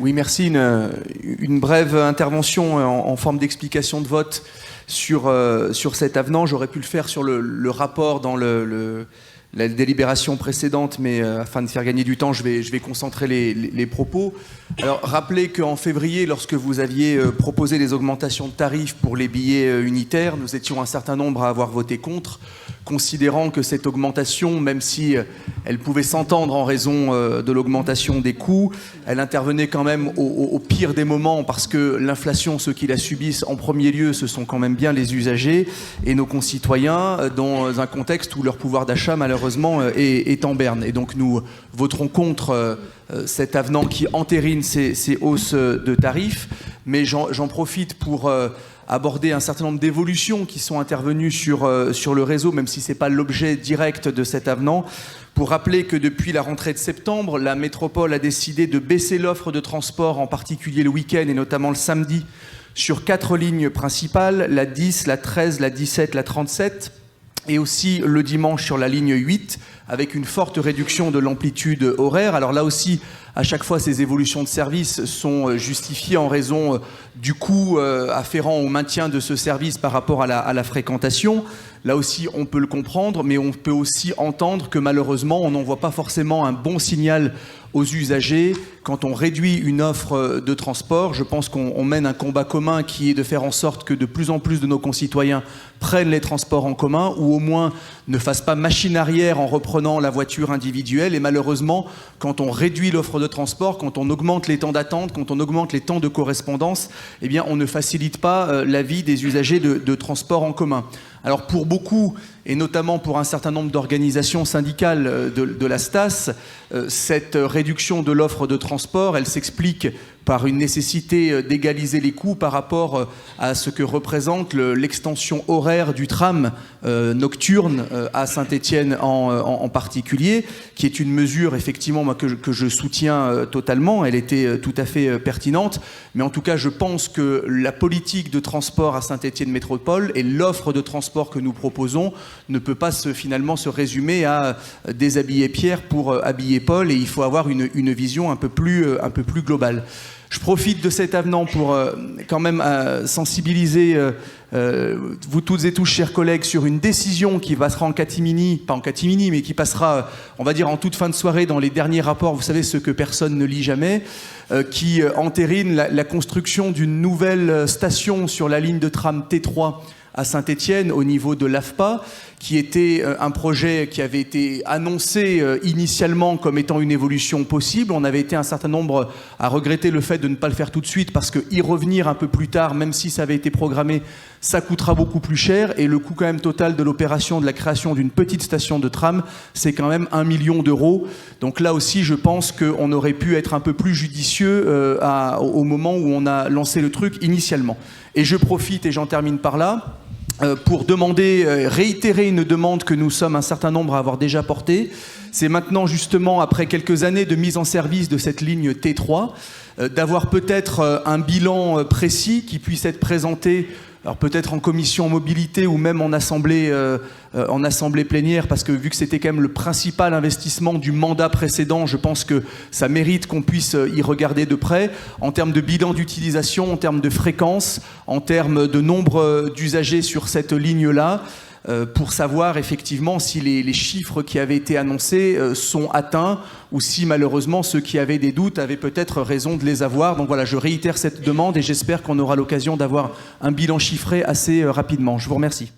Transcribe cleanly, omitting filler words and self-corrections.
Oui, merci. Une brève intervention en forme d'explication de vote sur cet avenant. J'aurais pu le faire sur le rapport dans la délibération précédente, mais afin de faire gagner du temps, je vais concentrer les propos. Alors, rappelez qu'en février, lorsque vous aviez proposé les augmentations de tarifs pour les billets unitaires, nous étions un certain nombre à avoir voté contre, considérant que cette augmentation, même si elle pouvait s'entendre en raison de l'augmentation des coûts, elle intervenait quand même au pire des moments, parce que l'inflation, ceux qui la subissent en premier lieu, ce sont quand même bien les usagers et nos concitoyens, dans un contexte où leur pouvoir d'achat, malheureusement, est en berne. Et donc nous voterons contre cet avenant qui entérine ces hausses de tarifs, mais j'en profite pour aborder un certain nombre d'évolutions qui sont intervenues sur le réseau, même si ce n'est pas l'objet direct de cet avenant, pour rappeler que depuis la rentrée de septembre, la métropole a décidé de baisser l'offre de transport, en particulier le week-end et notamment le samedi, sur 4 lignes principales, la 10, la 13, la 17, la 37, et aussi le dimanche sur la ligne 8, avec une forte réduction de l'amplitude horaire. Alors là aussi, à chaque fois, ces évolutions de service sont justifiées en raison du coût afférent au maintien de ce service par rapport à la fréquentation. Là aussi, on peut le comprendre, mais on peut aussi entendre que malheureusement, on n'envoie pas forcément un bon signal aux usagers quand on réduit une offre de transport. Je pense qu'on mène un combat commun qui est de faire en sorte que de plus en plus de nos concitoyens prennent les transports en commun, ou au moins ne fassent pas machine arrière en reprenant la voiture individuelle. Et malheureusement, quand on réduit l'offre de transport, quand on augmente les temps d'attente, quand on augmente les temps de correspondance, eh bien, on ne facilite pas la vie des usagers de transport en commun. Alors pour beaucoup, et notamment pour un certain nombre d'organisations syndicales de la STAS, cette réduction de l'offre de transport, elle s'explique par une nécessité d'égaliser les coûts par rapport à ce que représente l'extension horaire du tram nocturne à Saint-Étienne en particulier, qui est une mesure effectivement que je soutiens totalement. Elle était tout à fait pertinente, mais en tout cas je pense que la politique de transport à Saint-Étienne Métropole et l'offre de transport que nous proposons ne peut pas finalement se résumer à déshabiller Pierre pour habiller Paul, et il faut avoir une vision un peu plus globale. Je profite de cet avenant pour quand même sensibiliser vous toutes et tous, chers collègues, sur une décision qui passera en catimini, pas en catimini, mais qui passera, on va dire, en toute fin de soirée dans les derniers rapports, vous savez, ceux que personne ne lit jamais, qui entérine la construction d'une nouvelle station sur la ligne de tram T3 à Saint-Étienne, au niveau de l'AFPA, qui était un projet qui avait été annoncé initialement comme étant une évolution possible. On avait été un certain nombre à regretter le fait de ne pas le faire tout de suite, parce que y revenir un peu plus tard, même si ça avait été programmé, ça coûtera beaucoup plus cher, et le coût quand même total de l'opération de la création d'une petite station de tram, c'est quand même 1 million d'euros. Donc là aussi, je pense qu'on aurait pu être un peu plus judicieux au moment où on a lancé le truc initialement. Et je profite, et j'en termine par là, pour réitérer une demande que nous sommes un certain nombre à avoir déjà portée. C'est maintenant, justement, après quelques années de mise en service de cette ligne T3, d'avoir peut-être un bilan précis qui puisse être présenté, alors peut-être en commission mobilité ou même en assemblée plénière, parce que vu que c'était quand même le principal investissement du mandat précédent, je pense que ça mérite qu'on puisse y regarder de près, en termes de bilan d'utilisation, en termes de fréquence, en termes de nombre d'usagers sur cette ligne-là, pour savoir effectivement si les chiffres qui avaient été annoncés sont atteints, ou si malheureusement ceux qui avaient des doutes avaient peut-être raison de les avoir. Donc voilà, je réitère cette demande et j'espère qu'on aura l'occasion d'avoir un bilan chiffré assez rapidement. Je vous remercie.